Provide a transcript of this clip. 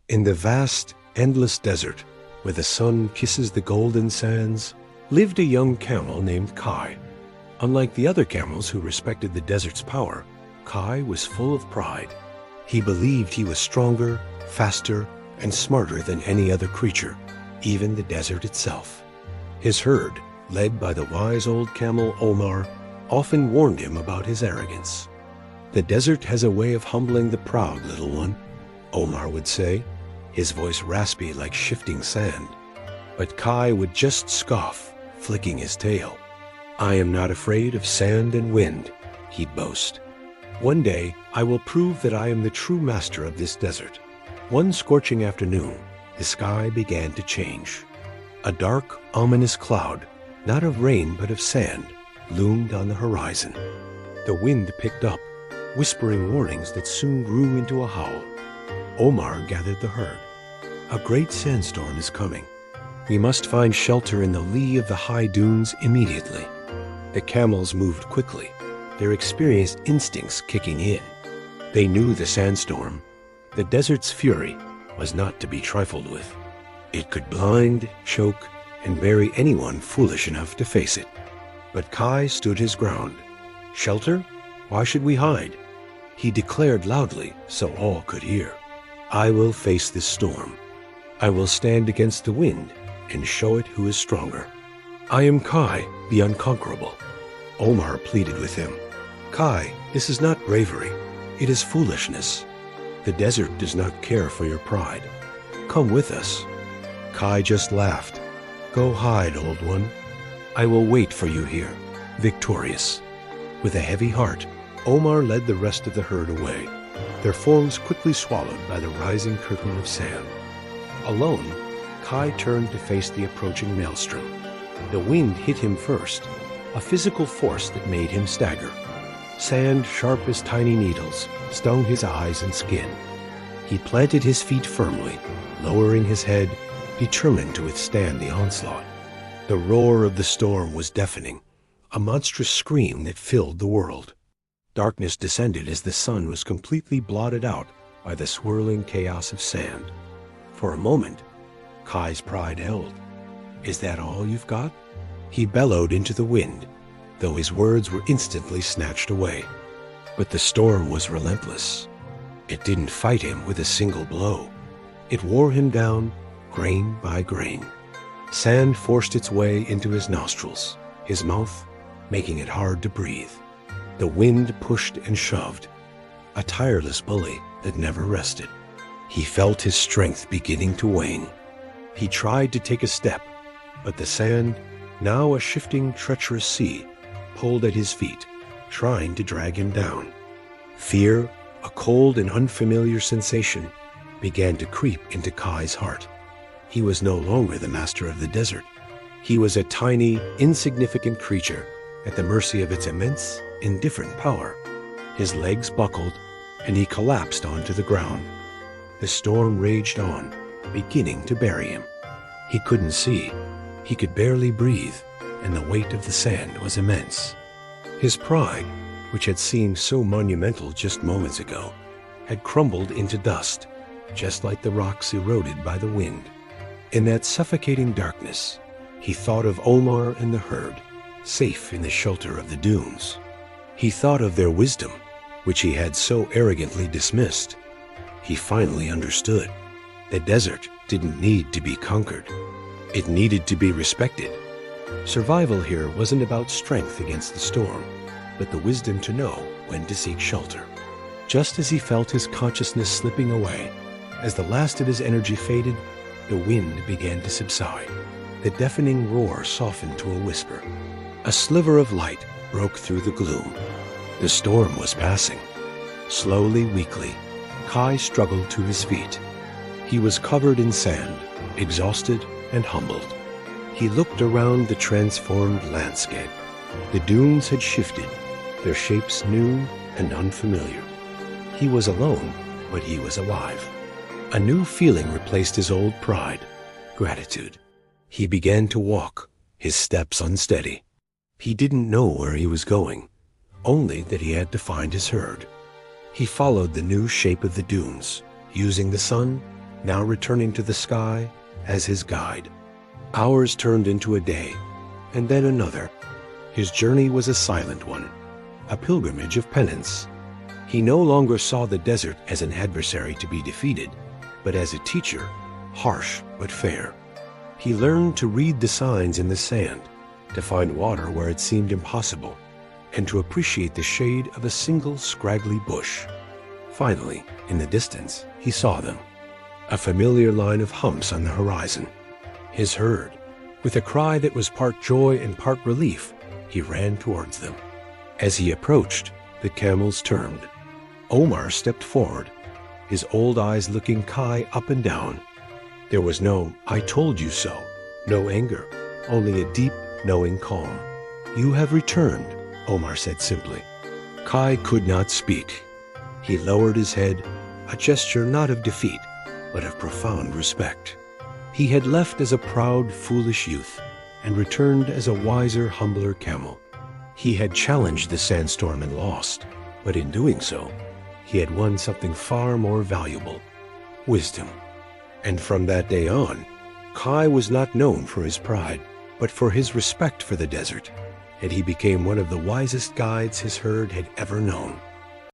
In the vast, endless desert, where the sun kisses the golden sands, lived a young camel named Kai. Unlike the other camels who respected the desert's power, Kai was full of pride. He believed he was stronger, faster, and smarter than any other creature, even the desert itself. His herd, led by the wise old camel Omar, often warned him about his arrogance. "The desert has a way of humbling the proud, little one," Omar would say, his voice raspy like shifting sand. But Kai would just scoff, flicking his tail. "I am not afraid of sand and wind," he'd boast. "One day I will prove that I am the true master of this desert." One scorching afternoon, the sky began to change. A dark, ominous cloud, not of rain but of sand, loomed on the horizon. The wind picked up, whispering warnings that soon grew into a howl. Omar gathered the herd. "A great sandstorm is coming. We must find shelter in the lee of the high dunes immediately." The camels moved quickly, their experienced instincts kicking in. They knew the sandstorm, the desert's fury, was not to be trifled with. It could blind, choke, and bury anyone foolish enough to face it. But Kai stood his ground. "Shelter? Why should we hide?" He declared loudly so all could hear. "I will face this storm. I will stand against the wind and show it who is stronger. I am Kai, the unconquerable." Omar pleaded with him. "Kai, this is not bravery. It is foolishness. The desert does not care for your pride. Come with us." Kai just laughed. "Go hide, old one. I will wait for you here, victorious." With a heavy heart, Omar led the rest of the herd away, their forms quickly swallowed by the rising curtain of sand. Alone, Kai turned to face the approaching maelstrom. The wind hit him first, a physical force that made him stagger. Sand, sharp as tiny needles, stung his eyes and skin. He planted his feet firmly, lowering his head, determined to withstand the onslaught. The roar of the storm was deafening, a monstrous scream that filled the world. Darkness descended as the sun was completely blotted out by the swirling chaos of sand. For a moment, Kai's pride held. "Is that all you've got?" He bellowed into the wind, though his words were instantly snatched away. But the storm was relentless. It didn't fight him with a single blow. It wore him down, grain by grain. Sand forced its way into his nostrils, his mouth, making it hard to breathe. The wind pushed and shoved, a tireless bully that never rested. He felt his strength beginning to wane. He tried to take a step, but the sand, now a shifting, treacherous sea, pulled at his feet, trying to drag him down. Fear, a cold and unfamiliar sensation, began to creep into Kai's heart. He was no longer the master of the desert. He was a tiny, insignificant creature at the mercy of its immense, indifferent power. His legs buckled, and he collapsed onto the ground. The storm raged on, beginning to bury him. He couldn't see. He could barely breathe, and the weight of the sand was immense. His pride, which had seemed so monumental just moments ago, had crumbled into dust, just like the rocks eroded by the wind. In that suffocating darkness, he thought of Omar and the herd, safe in the shelter of the dunes. He thought of their wisdom, which he had so arrogantly dismissed. He finally understood. The desert didn't need to be conquered. It needed to be respected. Survival here wasn't about strength against the storm, but the wisdom to know when to seek shelter. Just as he felt his consciousness slipping away, as the last of his energy faded, the wind began to subside. The deafening roar softened to a whisper. A sliver of light broke through the gloom. The storm was passing. Slowly, weakly, Kai struggled to his feet. He was covered in sand, exhausted and humbled. He looked around the transformed landscape. The dunes had shifted, their shapes new and unfamiliar. He was alone, but he was alive. A new feeling replaced his old pride, gratitude. He began to walk, his steps unsteady. He didn't know where he was going, only that he had to find his herd. He followed the new shape of the dunes, using the sun, now returning to the sky as his guide. Hours turned into a day, and then another. His journey was a silent one, a pilgrimage of penance. He no longer saw the desert as an adversary to be defeated, but as a teacher, harsh but fair. He learned to read the signs in the sand, to find water where it seemed impossible, and to appreciate the shade of a single scraggly bush. Finally, in the distance, he saw them, a familiar line of humps on the horizon. His herd. With a cry that was part joy and part relief, he ran towards them. As he approached, the camels turned. Omar stepped forward, his old eyes looking Kai up and down. There was no "I told you so," no anger, only a deep, knowing calm. "You have returned," Omar said simply. Kai could not speak. He lowered his head, a gesture not of defeat, but of profound respect. He had left as a proud, foolish youth, and returned as a wiser, humbler camel. He had challenged the Sandstorm and lost, but in doing so, he had won something far more valuable: wisdom. And from that day on, Kai was not known for his pride, but for his respect for the desert, and he became one of the wisest guides his herd had ever known.